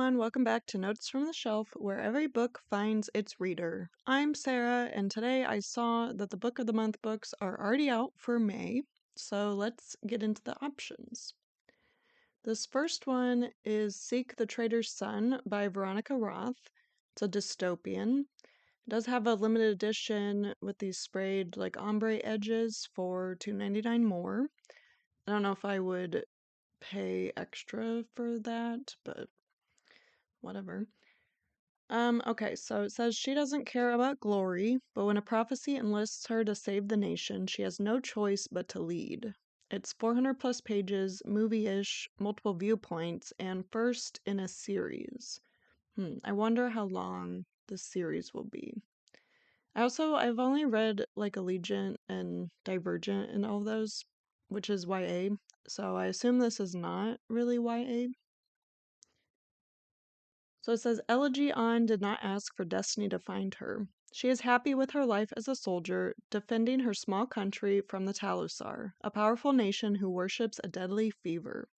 everyone, welcome back to Notes from the Shelf, where every book finds its reader. I'm Sarah, and today I saw that the Book of the Month books are already out for May, so let's get into the options. This first one is Seek the Traitor's Son by Veronica Roth. It's a dystopian. It does have a limited edition with these sprayed ombre edges for $2.99 more. I don't know if I would pay extra for that, but whatever. Okay, so it says she doesn't care about glory, but when a prophecy enlists her to save the nation, she has no choice but to lead. It's 400 plus pages, movie-ish, multiple viewpoints, and first in a series. I wonder how long the series will be. I've only read Allegiant and Divergent and all those, which is YA, so I assume this is not really YA. So it says, Elegy On did not ask for destiny to find her. She is happy with her life as a soldier, defending her small country from the Talusar, a powerful nation who worships a deadly fever.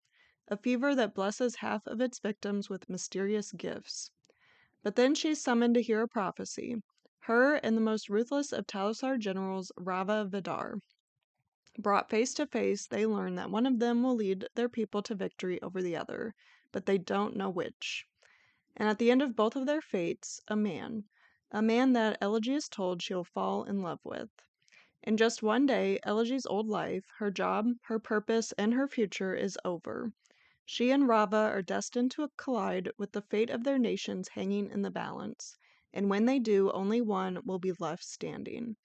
A fever that blesses half of its victims with mysterious gifts. But then she's summoned to hear a prophecy. Her and the most ruthless of Talusar generals, Rava Vidar. Brought face to face, they learn that one of them will lead their people to victory over the other, but they don't know which. And at the end of both of their fates, a man that Elegy is told she'll fall in love with. In just one day, Elegy's old life, her job, her purpose, and her future is over. She and Rava are destined to collide with the fate of their nations hanging in the balance, and when they do, only one will be left standing.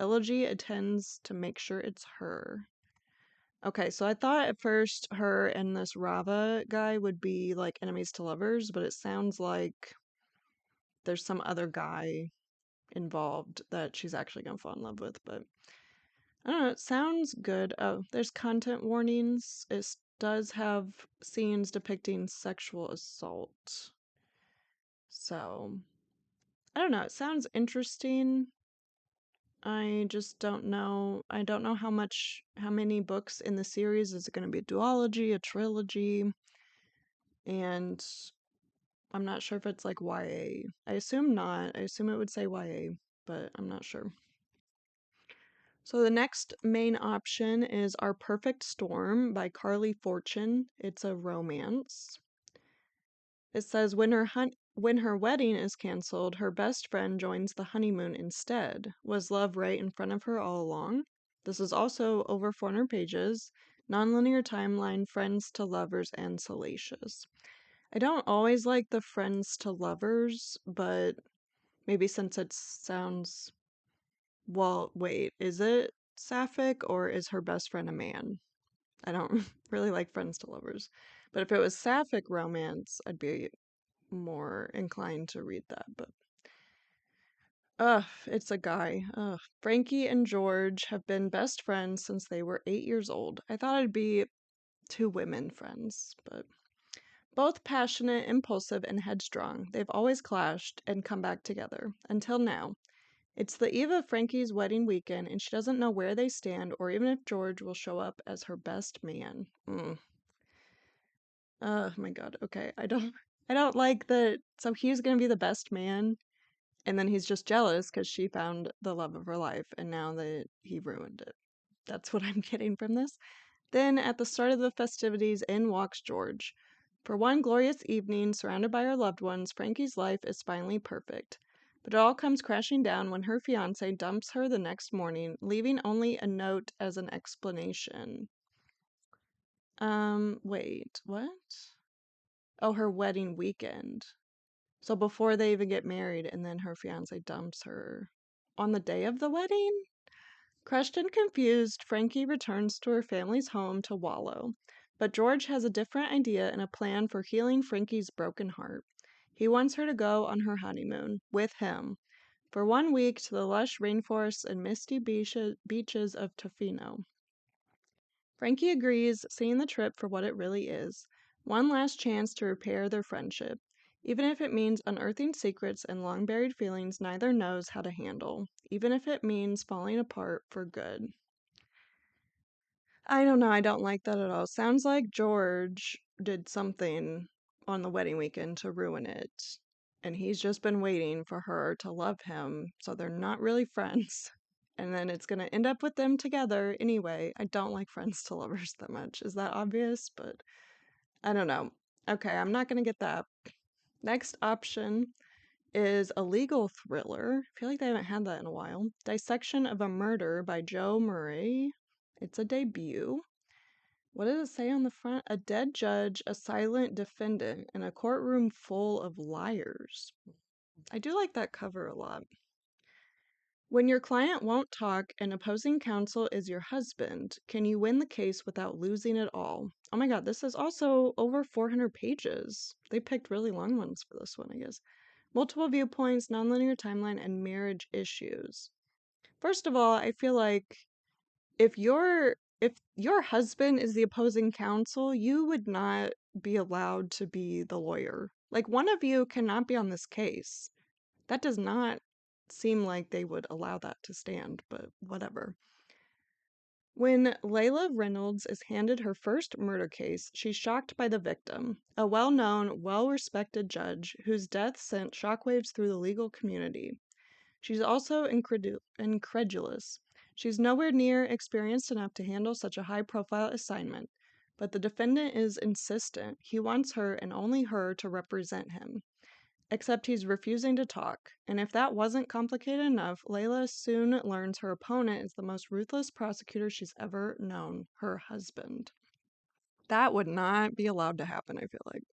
Elegy intends to make sure it's her. Okay, so I thought at first her and this Rava guy would be enemies to lovers, but it sounds like there's some other guy involved that she's actually gonna fall in love with, but I don't know, it sounds good. Oh, there's content warnings. It does have scenes depicting sexual assault. So, I don't know, it sounds interesting. I just don't know. I don't know how many books in the series. Is it going to be a duology, a trilogy? And I'm not sure if it's YA. I assume not. I assume it would say YA, but I'm not sure. So the next main option is Our Perfect Storm by Carly Fortune. It's a romance. It says when her wedding is canceled, her best friend joins the honeymoon instead. Was love right in front of her all along? This is also over 400 pages, nonlinear timeline, friends to lovers, and salacious. I don't always like the friends to lovers, but maybe since it sounds... Well, wait, is it sapphic or is her best friend a man? I don't really like friends to lovers. But if it was sapphic romance, I'd be more inclined to read that, but it's a guy. Frankie and George have been best friends since they were 8 years old. I thought it'd be two women friends, but both passionate, impulsive, and headstrong. They've always clashed and come back together until now. It's the eve of Frankie's wedding weekend, and she doesn't know where they stand or even if George will show up as her best man. Oh my god. Okay, I don't like that. So he's gonna be the best man, and then he's just jealous because she found the love of her life, and now that he ruined it. That's what I'm getting from this. Then, at the start of the festivities, in walks George. For one glorious evening, surrounded by her loved ones, Frankie's life is finally perfect. But it all comes crashing down when her fiancé dumps her the next morning, leaving only a note as an explanation. Wait, what? Oh, her wedding weekend. So before they even get married, and then her fiance dumps her on the day of the wedding? Crushed and confused, Frankie returns to her family's home to wallow. But George has a different idea and a plan for healing Frankie's broken heart. He wants her to go on her honeymoon with him for 1 week to the lush rainforests and misty beaches of Tofino. Frankie agrees, seeing the trip for what it really is. One last chance to repair their friendship, even if it means unearthing secrets and long-buried feelings neither knows how to handle, even if it means falling apart for good. I don't know, I don't like that at all. Sounds like George did something on the wedding weekend to ruin it. And he's just been waiting for her to love him, so they're not really friends. And then it's gonna end up with them together anyway. I don't like friends to lovers that much. Is that obvious? But I don't know. Okay, I'm not gonna get that. Next option is a legal thriller. I feel like they haven't had that in a while. Dissection of a Murder by Joe Murray. It's a debut. What does it say on the front? A dead judge, a silent defendant, and a courtroom full of liars. I do like that cover a lot. When your client won't talk and opposing counsel is your husband, can you win the case without losing it all? Oh my god, this is also over 400 pages. They picked really long ones for this one, I guess. Multiple viewpoints, nonlinear timeline, and marriage issues. First of all, I feel like if your husband is the opposing counsel, you would not be allowed to be the lawyer. Like, one of you cannot be on this case. That does not seem like they would allow that to stand, but whatever. When Layla Reynolds is handed her first murder case, she's shocked by the victim, a well-known, well-respected judge whose death sent shockwaves through the legal community. She's also incredulous. She's nowhere near experienced enough to handle such a high-profile assignment, but the defendant is insistent. He wants her and only her to represent him. Except he's refusing to talk, and if that wasn't complicated enough, Layla soon learns her opponent is the most ruthless prosecutor she's ever known, her husband. That would not be allowed to happen, I feel like.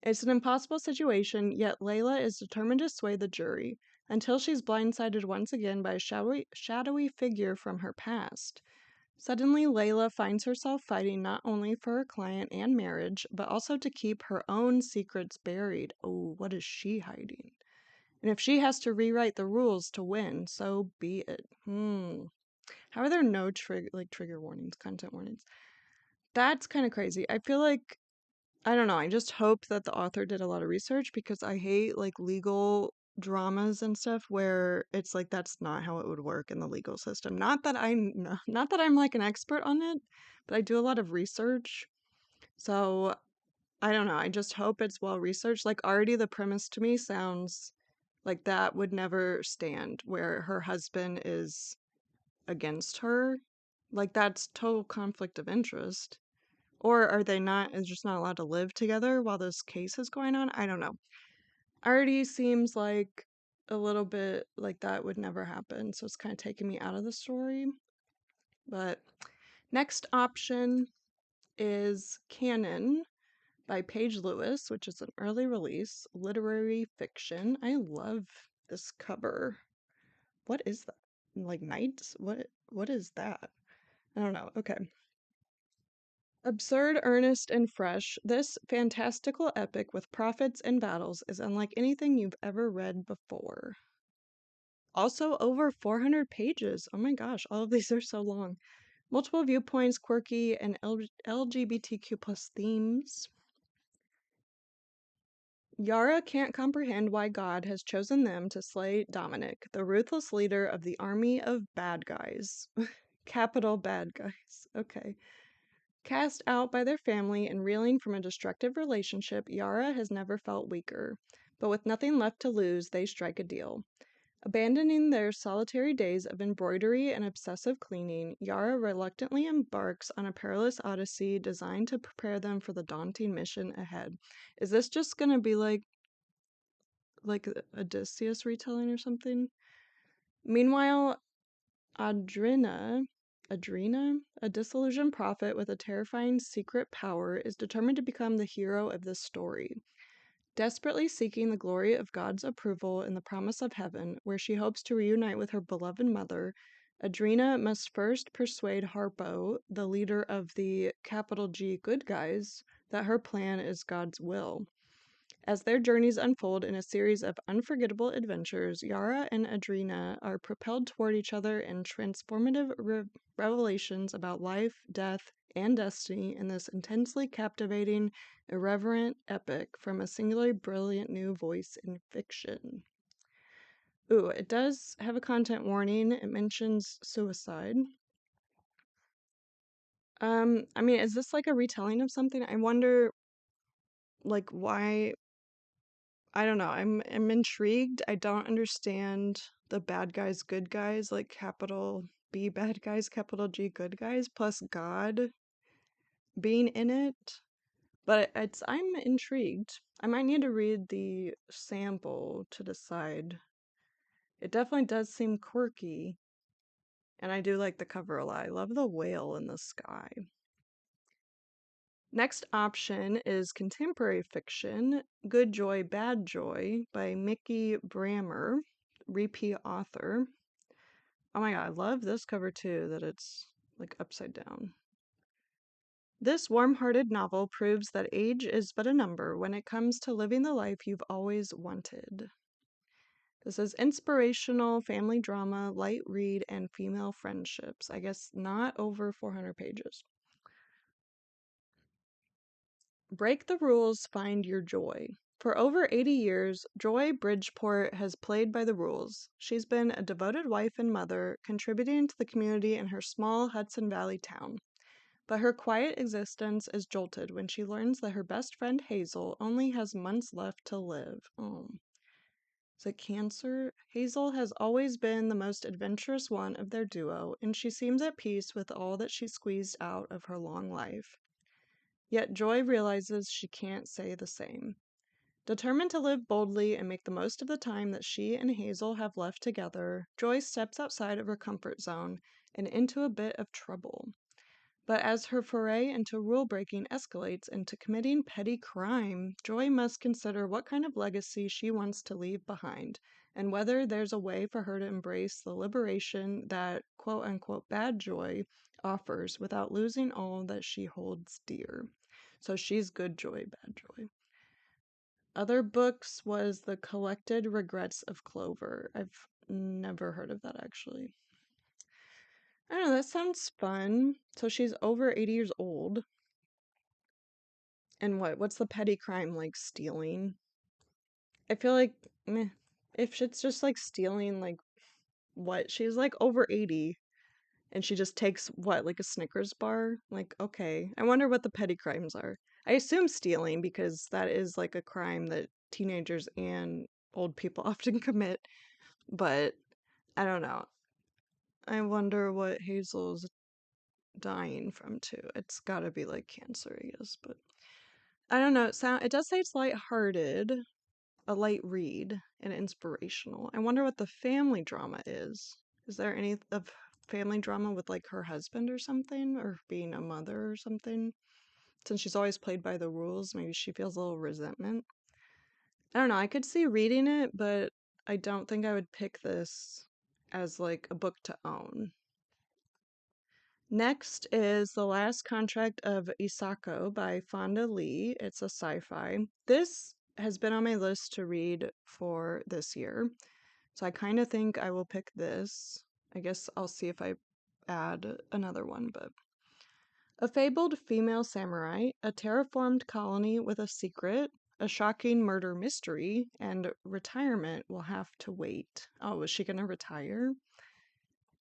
It's an impossible situation, yet Layla is determined to sway the jury, until she's blindsided once again by a shadowy figure from her past. Suddenly, Layla finds herself fighting not only for her client and marriage, but also to keep her own secrets buried. Oh, what is she hiding? And if she has to rewrite the rules to win, so be it. How are there no trigger warnings, content warnings? That's kind of crazy. I feel like, I don't know, I just hope that the author did a lot of research, because I hate like legal dramas and stuff where it's like that's not how it would work in the legal system. Not that I'm like an expert on it, but I do a lot of research. So I don't know, I just hope it's well researched. Like, already the premise to me sounds like that would never stand, where her husband is against her. Like, that's total conflict of interest. Or are they not, is just not allowed to live together while this case is going on? I don't know. Already seems like a little bit like that would never happen, so it's kind of taking me out of the story. But next option is Canon by Paige Lewis, which is an early release literary fiction. I love this cover. What is that? Like knights? What is that? I don't know. Okay. Absurd, earnest, and fresh, this fantastical epic with prophets and battles is unlike anything you've ever read before. Also, over 400 pages. Oh my gosh, all of these are so long. Multiple viewpoints, quirky, and LGBTQ plus themes. Yara can't comprehend why God has chosen them to slay Dominic, the ruthless leader of the army of bad guys. Capital bad guys. Okay. Cast out by their family and reeling from a destructive relationship, Yara has never felt weaker. But with nothing left to lose, they strike a deal. Abandoning their solitary days of embroidery and obsessive cleaning, Yara reluctantly embarks on a perilous odyssey designed to prepare them for the daunting mission ahead. Is this just gonna be like Odysseus retelling or something? Meanwhile, Adrina, a disillusioned prophet with a terrifying secret power, is determined to become the hero of this story. Desperately seeking the glory of God's approval in the promise of heaven, where she hopes to reunite with her beloved mother, Adrina must first persuade Harpo, the leader of the capital G good guys, that her plan is God's will. As their journeys unfold in a series of unforgettable adventures, Yara and Adrina are propelled toward each other in transformative revelations about life, death, and destiny in this intensely captivating, irreverent epic from a singularly brilliant new voice in fiction. Ooh, it does have a content warning. It mentions suicide. I mean, is this like a retelling of something? I wonder like, why? I don't know. I'm intrigued. I don't understand the bad guys, good guys, like capital B bad guys, capital G good guys, plus God being in it. But I'm intrigued. I might need to read the sample to decide. It definitely does seem quirky, and I do like the cover a lot. I love the whale in the sky. Next option is contemporary fiction, Good Joy, Bad Joy by Mickey Brammer, repeat author. Oh my god, I love this cover too, that it's like upside down. This warm-hearted novel proves that age is but a number when it comes to living the life you've always wanted. This is inspirational family drama, light read, and female friendships. I guess not over 400 pages. Break the rules, find your joy. For over 80 years, Joy Bridgeport has played by the rules. She's been a devoted wife and mother, contributing to the community in her small Hudson Valley town. But her quiet existence is jolted when she learns that her best friend Hazel only has months left to live. Oh. Is it cancer? Hazel has always been the most adventurous one of their duo, and she seems at peace with all that she squeezed out of her long life. Yet Joy realizes she can't say the same. Determined to live boldly and make the most of the time that she and Hazel have left together, Joy steps outside of her comfort zone and into a bit of trouble. But as her foray into rule-breaking escalates into committing petty crime, Joy must consider what kind of legacy she wants to leave behind, and whether there's a way for her to embrace the liberation that quote-unquote bad Joy offers without losing all that she holds dear. So she's good Joy, bad Joy. Other books was The Collected Regrets of Clover. I've never heard of that actually. I don't know, that sounds fun. So she's over 80 years old. And what's the petty crime, like stealing? I feel like, meh, if it's just like stealing, like what? She's like over 80 and she just takes what, like a Snickers bar? Like, okay. I wonder what the petty crimes are. I assume stealing because that is like a crime that teenagers and old people often commit, but I don't know. I wonder what Hazel's dying from too. It's gotta be like cancer, I guess, but I don't know. It does say it's lighthearted, a light read, and inspirational. I wonder what the family drama is. Is there any of family drama with like her husband or something, or being a mother or something? Since she's always played by the rules, maybe she feels a little resentment. I don't know. I could see reading it, but I don't think I would pick this as like a book to own. Next is The Last Contract of Isako by Fonda Lee. It's a sci-fi. This has been on my list to read for this year, so I kind of think I will pick this. I guess I'll see if I add another one, but a fabled female samurai, a terraformed colony with a secret, a shocking murder mystery, and retirement will have to wait. Oh, is she gonna retire?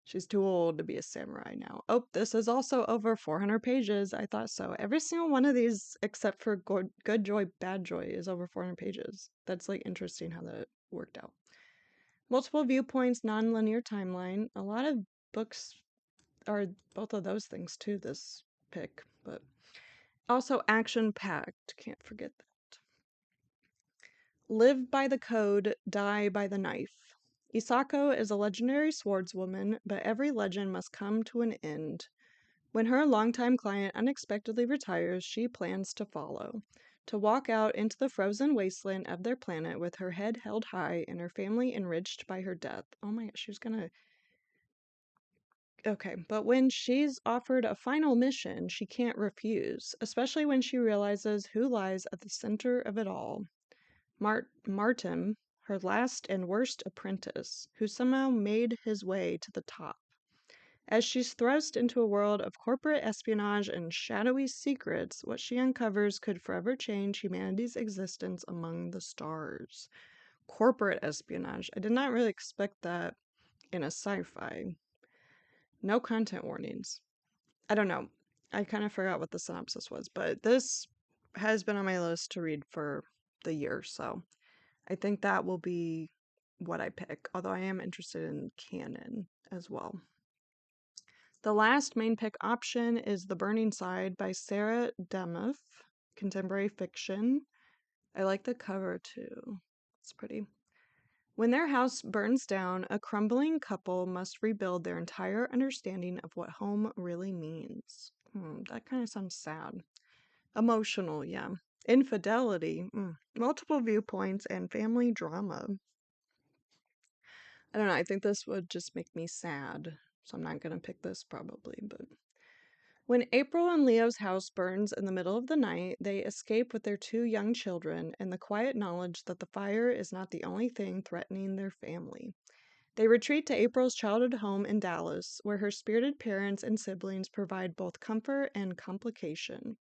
She's too old to be a samurai now. Oh, this is also over 400 pages. I thought so. Every single one of these, except for Good Joy, Bad Joy, is over 400 pages. That's like interesting how that worked out. Multiple viewpoints, non-linear timeline. A lot of books are both of those things too, this pick, but also action-packed. Can't forget that. Live by the code, die by the knife. Isako is a legendary swordswoman, but every legend must come to an end. When her longtime client unexpectedly retires, she plans to follow, to walk out into the frozen wasteland of their planet with her head held high and her family enriched by her death. Oh my gosh, she's gonna... Okay, but when she's offered a final mission, she can't refuse, especially when she realizes who lies at the center of it all. Martin, her last and worst apprentice, who somehow made his way to the top. As she's thrust into a world of corporate espionage and shadowy secrets, what she uncovers could forever change humanity's existence among the stars. Corporate espionage. I did not really expect that in a sci-fi. No content warnings. I don't know. I kind of forgot what the synopsis was, but this has been on my list to read for the year, so I think that will be what I pick, although I am interested in Canon as well. The last main pick option is The Burning Side by Sarah Demuth, contemporary fiction. I like the cover too. It's pretty. When their house burns down, a crumbling couple must rebuild their entire understanding of what home really means. That kind of sounds sad. Emotional, yeah. Infidelity, multiple viewpoints, and family drama. I don't know, I think this would just make me sad, so I'm not going to pick this probably, but... When April and Leo's house burns in the middle of the night, they escape with their 2 young children and the quiet knowledge that the fire is not the only thing threatening their family. They retreat to April's childhood home in Dallas, where her spirited parents and siblings provide both comfort and complication.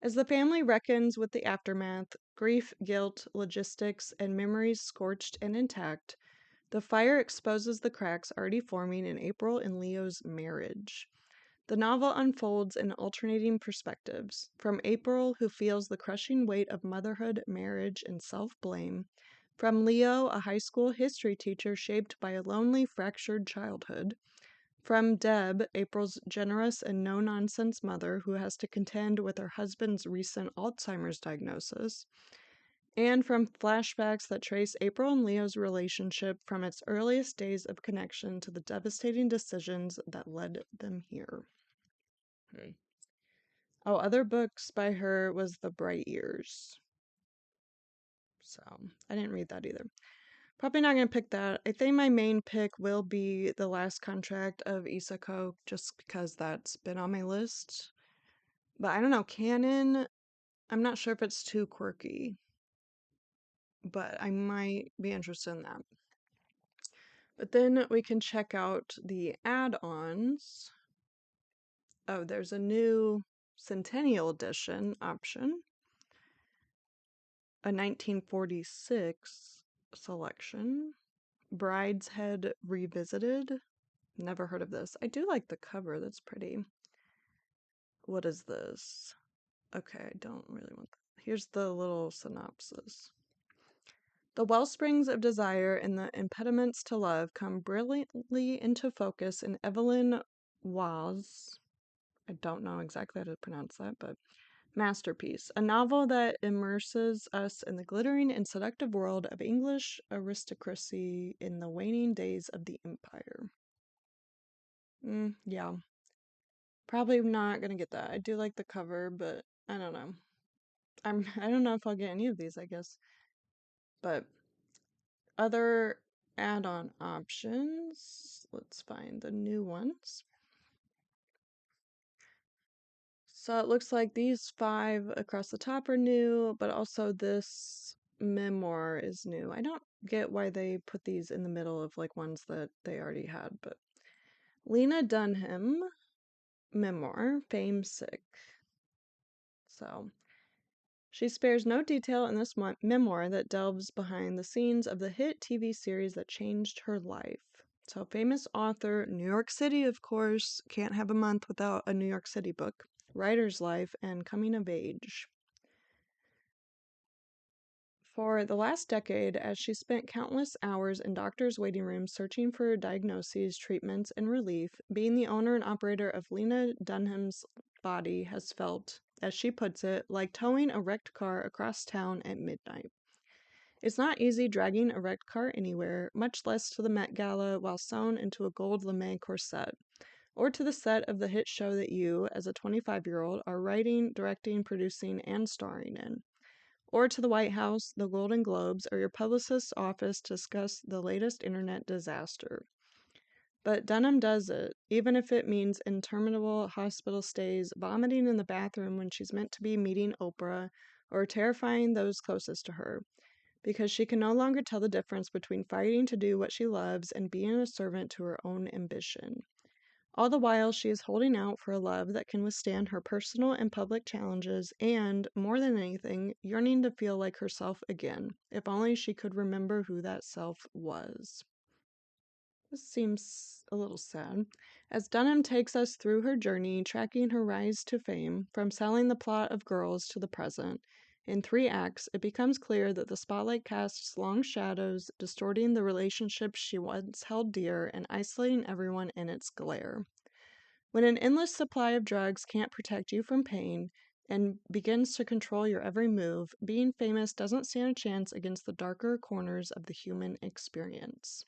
As the family reckons with the aftermath, grief, guilt, logistics, and memories scorched and intact, the fire exposes the cracks already forming in April and Leo's marriage. The novel unfolds in alternating perspectives, from April, who feels the crushing weight of motherhood, marriage, and self-blame, from Leo, a high school history teacher shaped by a lonely, fractured childhood, from Deb, April's generous and no-nonsense mother who has to contend with her husband's recent Alzheimer's diagnosis, and from flashbacks that trace April and Leo's relationship from its earliest days of connection to the devastating decisions that led them here. Oh, other books by her was The Bright Years. So, I didn't read that either. Probably not going to pick that. I think my main pick will be The Last Contract of Isako, just because that's been on my list. But I don't know, Canon, I'm not sure if it's too quirky, but I might be interested in that. But then we can check out the add-ons. Oh, there's a new Centennial Edition option. A 1946 selection. Brideshead Revisited. Never heard of this. I do like the cover. That's pretty. What is this? Okay, I don't really want that. Here's the little synopsis. The wellsprings of desire and the impediments to love come brilliantly into focus in Evelyn Waugh's, I don't know exactly how to pronounce that, but masterpiece, a novel that immerses us in the glittering and seductive world of English aristocracy in the waning days of the Empire. Yeah. Probably not gonna get that. I do like the cover, but I don't know. I don't know if I'll get any of these, I guess. But other add-on options. Let's find the new ones. So it looks like these 5 across the top are new, but also this memoir is new. I don't get why they put these in the middle of like ones that they already had, but Lena Dunham memoir, Fame Sick. So she spares no detail in this memoir that delves behind the scenes of the hit TV series that changed her life. So famous author, New York City, of course, can't have a month without a New York City book. Writer's life and coming of age. For the last decade, as she spent countless hours in doctors' waiting rooms searching for diagnoses, treatments, and relief, being the owner and operator of Lena Dunham's body has felt, as she puts it, like towing a wrecked car across town at midnight. It's not easy dragging a wrecked car anywhere, much less to the Met Gala while sewn into a gold lame corset, or to the set of the hit show that you, as a 25-year-old, are writing, directing, producing, and starring in. Or to the White House, the Golden Globes, or your publicist's office to discuss the latest internet disaster. But Dunham does it, even if it means interminable hospital stays, vomiting in the bathroom when she's meant to be meeting Oprah, or terrifying those closest to her, because she can no longer tell the difference between fighting to do what she loves and being a servant to her own ambition. All the while, she is holding out for a love that can withstand her personal and public challenges and, more than anything, yearning to feel like herself again, if only she could remember who that self was. This seems a little sad. As Dunham takes us through her journey, tracking her rise to fame, from selling the plot of Girls to the present, in 3 acts, it becomes clear that the spotlight casts long shadows, distorting the relationships she once held dear and isolating everyone in its glare. When an endless supply of drugs can't protect you from pain and begins to control your every move, being famous doesn't stand a chance against the darker corners of the human experience.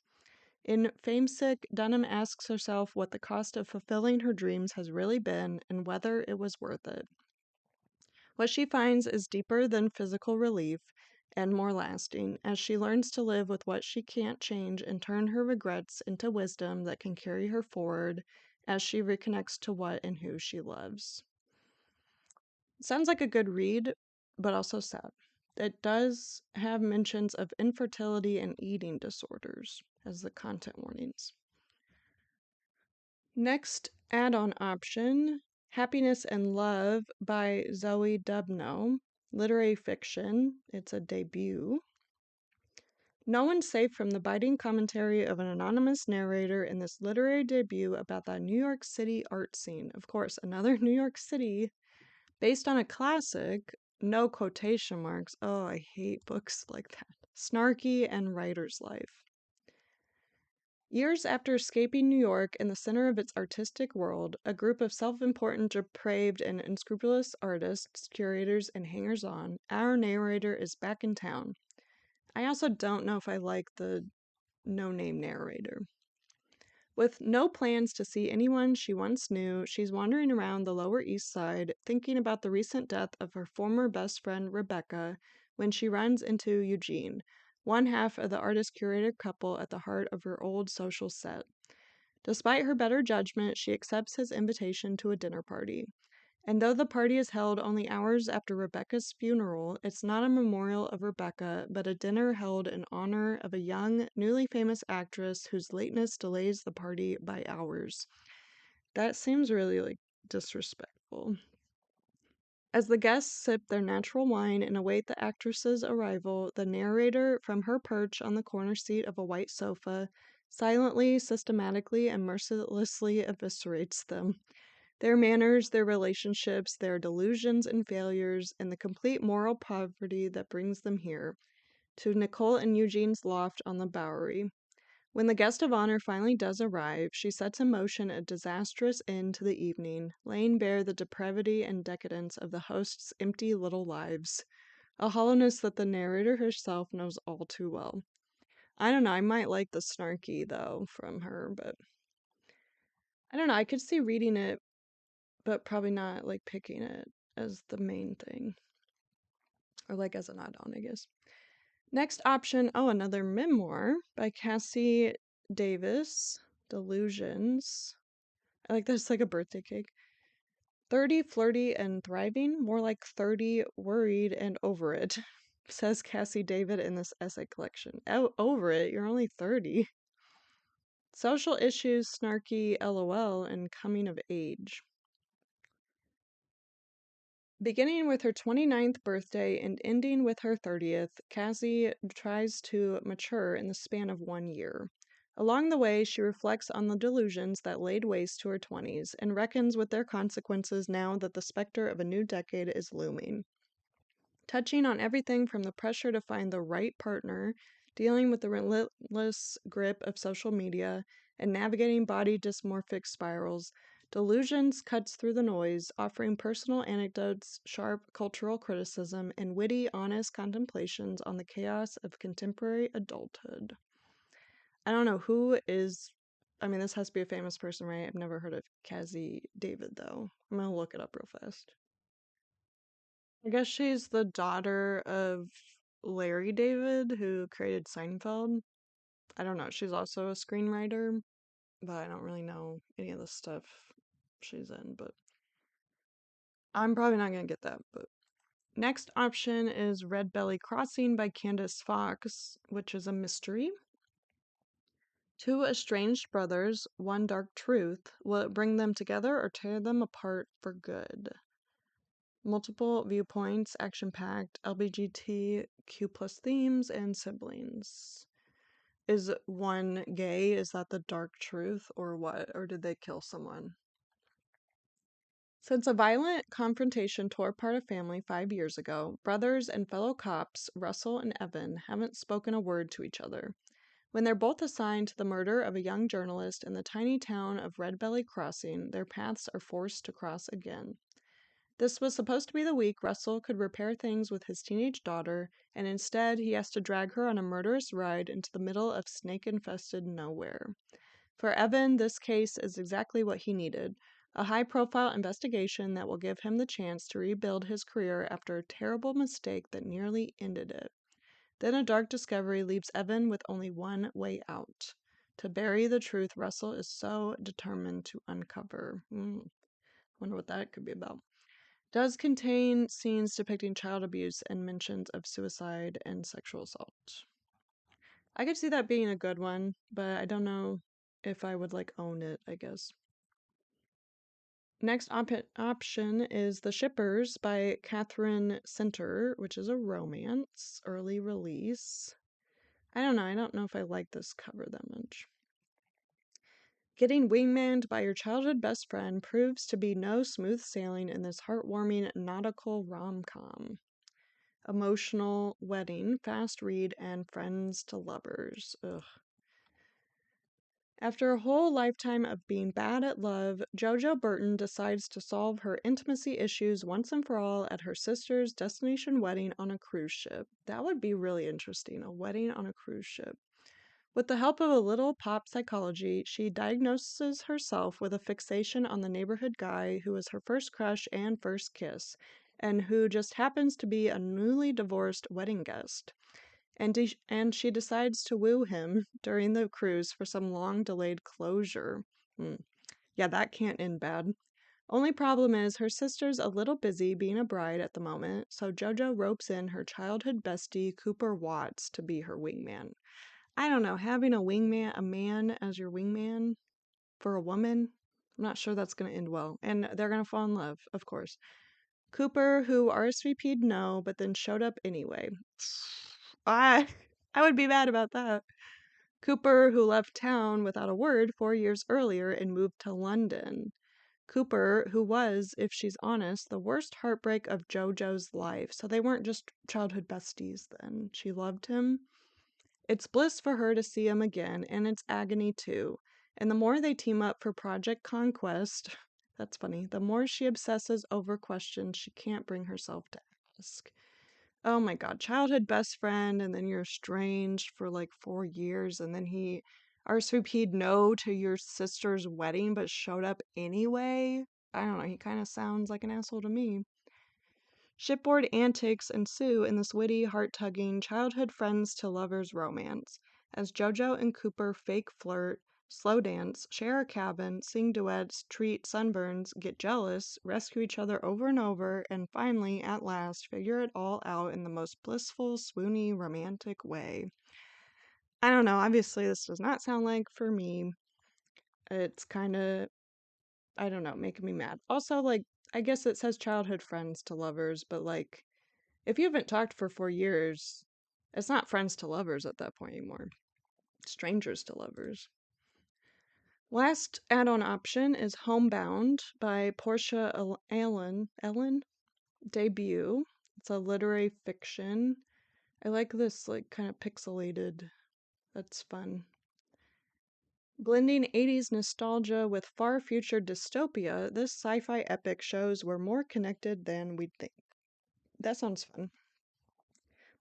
In Famesick, Dunham asks herself what the cost of fulfilling her dreams has really been and whether it was worth it. What she finds is deeper than physical relief and more lasting, as she learns to live with what she can't change and turn her regrets into wisdom that can carry her forward as she reconnects to what and who she loves. Sounds like a good read, but also sad. It does have mentions of infertility and eating disorders as the content warnings. Next add-on option, Happiness and Love by Zoe Dubno. Literary fiction. It's a debut. No one's safe from the biting commentary of an anonymous narrator in this literary debut about the New York City art scene. Of course, another New York City, based on a classic, no quotation marks. Oh, I hate books like that. Snarky and Writer's Life. Years after escaping New York in the center of its artistic world, a group of self-important, depraved, and unscrupulous artists, curators, and hangers-on, our narrator is back in town. I also don't know if I like the no-name narrator. With no plans to see anyone she once knew, she's wandering around the Lower East Side, thinking about the recent death of her former best friend, Rebecca, when she runs into Eugene, one half of the artist-curator couple at the heart of her old social set. Despite her better judgment, she accepts his invitation to a dinner party. And though the party is held only hours after Rebecca's funeral, it's not a memorial of Rebecca, but a dinner held in honor of a young, newly famous actress whose lateness delays the party by hours. That seems really, disrespectful. As the guests sip their natural wine and await the actress's arrival, the narrator, from her perch on the corner seat of a white sofa, silently, systematically, and mercilessly eviscerates them. Their manners, their relationships, their delusions and failures, and the complete moral poverty that brings them here, to Nicole and Eugene's loft on the Bowery. When the guest of honor finally does arrive, she sets in motion a disastrous end to the evening, laying bare the depravity and decadence of the host's empty little lives, a hollowness that the narrator herself knows all too well. I don't know, I might like the snarky, though, from her, but I don't know, I could see reading it but probably not picking it as the main thing or as an add-on, I guess. Next option, another memoir by Cassie Davis, Delusions. I like this, like a birthday cake. 30, flirty, and thriving, more like 30, worried, and over it, says Cassie David in this essay collection. Oh, over it? You're only 30. Social issues, snarky, LOL, and coming of age. Beginning with her 29th birthday and ending with her 30th, Cassie tries to mature in the span of 1 year. Along the way, she reflects on the delusions that laid waste to her 20s and reckons with their consequences now that the specter of a new decade is looming. Touching on everything from the pressure to find the right partner, dealing with the relentless grip of social media, and navigating body dysmorphic spirals, Delusions cuts through the noise, offering personal anecdotes, sharp cultural criticism, and witty, honest contemplations on the chaos of contemporary adulthood. I don't know who is. This has to be a famous person, right? I've never heard of Cassie David, though. I'm gonna look it up real fast. I guess she's the daughter of Larry David, who created Seinfeld. I don't know. She's also a screenwriter, but I don't really know any of the stuff she's in, but I'm probably not going to get that. But next option is Red Belly Crossing by Candace Fox, which is a mystery. Two estranged brothers, one dark truth. Will it bring them together or tear them apart for good? Multiple viewpoints, action-packed, LGBTQ+ themes, and siblings. Is one gay? Is that the dark truth or what? Or did they kill someone? Since a violent confrontation tore apart a family 5 years ago, brothers and fellow cops Russell and Evan haven't spoken a word to each other. When they're both assigned to the murder of a young journalist in the tiny town of Red Belly Crossing, their paths are forced to cross again. This was supposed to be the week Russell could repair things with his teenage daughter, and instead he has to drag her on a murderous ride into the middle of snake-infested nowhere. For Evan, this case is exactly what he needed, a high-profile investigation that will give him the chance to rebuild his career after a terrible mistake that nearly ended it. Then a dark discovery leaves Evan with only one way out: to bury the truth Russell is so determined to uncover. Wonder what that could be about. Does contain scenes depicting child abuse and mentions of suicide and sexual assault. I could see that being a good one, but I don't know if I would own it, I guess. Next option is The Shippers by Catherine Center, which is a romance, early release. I don't know if I like this cover that much. Getting wingmaned by your childhood best friend proves to be no smooth sailing in this heartwarming nautical rom-com. Emotional wedding, fast read, and friends to lovers. Ugh. After a whole lifetime of being bad at love, JoJo Burton decides to solve her intimacy issues once and for all at her sister's destination wedding on a cruise ship. That would be really interesting, a wedding on a cruise ship. With the help of a little pop psychology, she diagnoses herself with a fixation on the neighborhood guy who was her first crush and first kiss, and who just happens to be a newly divorced wedding guest. And she decides to woo him during the cruise for some long-delayed closure. Yeah, that can't end bad. Only problem is her sister's a little busy being a bride at the moment, so JoJo ropes in her childhood bestie Cooper Watts to be her wingman. I don't know, having a man as your wingman for a woman, I'm not sure that's going to end well. And they're going to fall in love, of course. Cooper, who RSVP'd no, but then showed up anyway. I would be mad about that. Cooper, who left town without a word 4 years earlier and moved to London. Cooper, who was, if she's honest, the worst heartbreak of JoJo's life. So they weren't just childhood besties then. She loved him. It's bliss for her to see him again, and it's agony too. And the more they team up for Project Conquest, that's funny, the more she obsesses over questions she can't bring herself to ask. Oh my god, childhood best friend, and then you're estranged for 4 years, and then he RSVP'd no to your sister's wedding but showed up anyway. I don't know, he kind of sounds like an asshole to me. Shipboard antics ensue in this witty, heart-tugging, childhood friends to lovers romance, as JoJo and Cooper fake flirt, slow dance, share a cabin, sing duets, treat sunburns, get jealous, rescue each other over and over, and finally, at last, figure it all out in the most blissful, swoony, romantic way. I don't know, obviously this does not sound like for me. It's kind of, I don't know, making me mad. Also, I guess it says childhood friends to lovers, but if you haven't talked for 4 years, it's not friends to lovers at that point anymore. Strangers to lovers. Last add-on option is Homebound by Portia Ellen debut. It's a literary fiction. I like this kind of pixelated. That's fun. Blending 80s nostalgia with far future dystopia, this sci-fi epic shows we're more connected than we'd think. That sounds fun.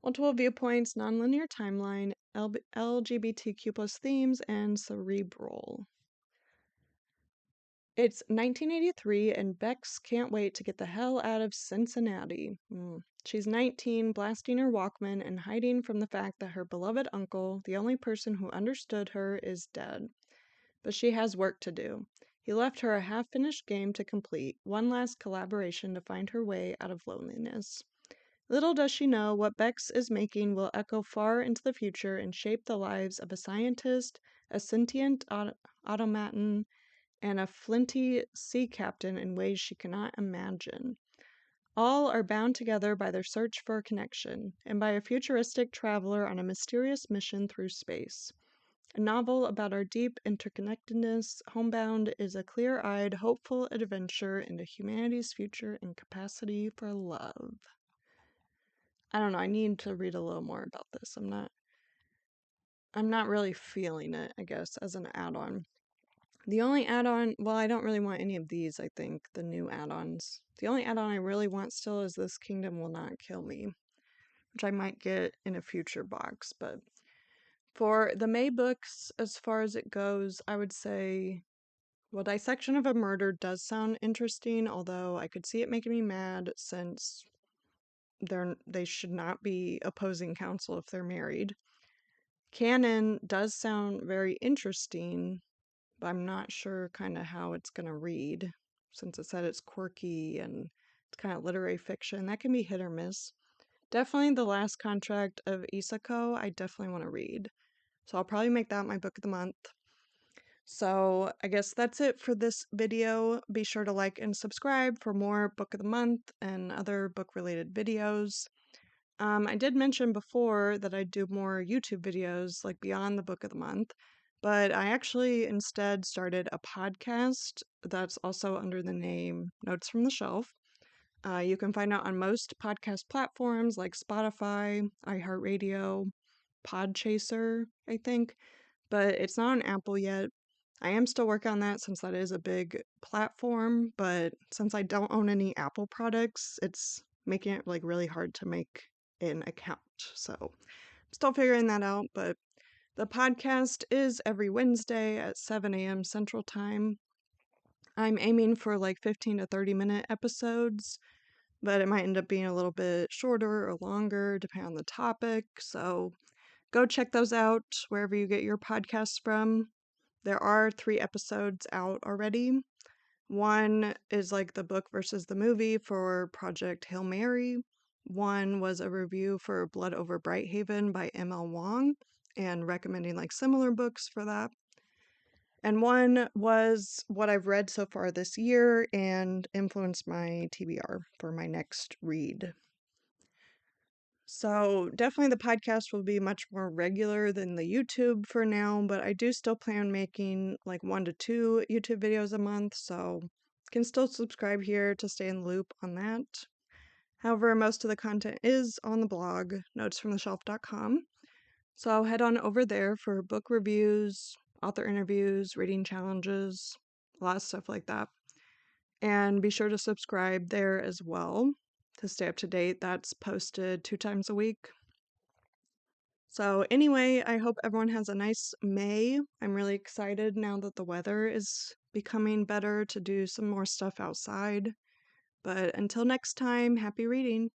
Multiple viewpoints, nonlinear timeline, LGBTQ plus themes, and cerebral. It's 1983, and Bex can't wait to get the hell out of Cincinnati. She's 19, blasting her Walkman and hiding from the fact that her beloved uncle, the only person who understood her, is dead. But she has work to do. He left her a half-finished game to complete, one last collaboration to find her way out of loneliness. Little does she know what Bex is making will echo far into the future and shape the lives of a scientist, a sentient automaton, and a flinty sea captain in ways she cannot imagine. All are bound together by their search for a connection, and by a futuristic traveler on a mysterious mission through space. A novel about our deep interconnectedness, Homebound is a clear-eyed, hopeful adventure into humanity's future and capacity for love. I don't know, I need to read a little more about this. I'm not really feeling it, I guess, as an add-on. The only add-on, well, I don't really want any of these, I think, the new add-ons. The only add-on I really want still is This Kingdom Will Not Kill Me, which I might get in a future box. But for the May books, as far as it goes, I would say, well, Dissection of a Murder does sound interesting, although I could see it making me mad since they should not be opposing counsel if they're married. Canon does sound very interesting, but I'm not sure kind of how it's going to read, since it said it's quirky and it's kind of literary fiction. That can be hit or miss. Definitely The Last Contract of Isako, I definitely want to read. So I'll probably make that my book of the month. So I guess that's it for this video. Be sure to like and subscribe for more book of the month and other book related videos. I did mention before that I do more YouTube videos like beyond the book of the month, but I actually instead started a podcast that's also under the name Notes from the Shelf. You can find it on most podcast platforms like Spotify, iHeartRadio, Podchaser, I think, but it's not on Apple yet. I am still working on that since that is a big platform, but since I don't own any Apple products, it's making it like really hard to make an account. So I'm still figuring that out, but the podcast is every Wednesday at 7 a.m. Central Time. I'm aiming for like 15 to 30-minute episodes, but it might end up being a little bit shorter or longer depending on the topic. So go check those out wherever you get your podcasts from. There are 3 episodes out already. One is like the book versus the movie for Project Hail Mary. One was a review for Blood Over Brighthaven by M.L. Wong and recommending like similar books for that. And one was what I've read so far this year and influenced my TBR for my next read. So definitely the podcast will be much more regular than the YouTube for now, but I do still plan on making like 1 to 2 YouTube videos a month, so you can still subscribe here to stay in the loop on that. However, most of the content is on the blog, notesfromtheshelf.com. So I'll head on over there for book reviews, author interviews, reading challenges, a lot of stuff like that. And be sure to subscribe there as well to stay up to date. That's posted 2 times a week. So anyway, I hope everyone has a nice May. I'm really excited now that the weather is becoming better to do some more stuff outside. But until next time, happy reading.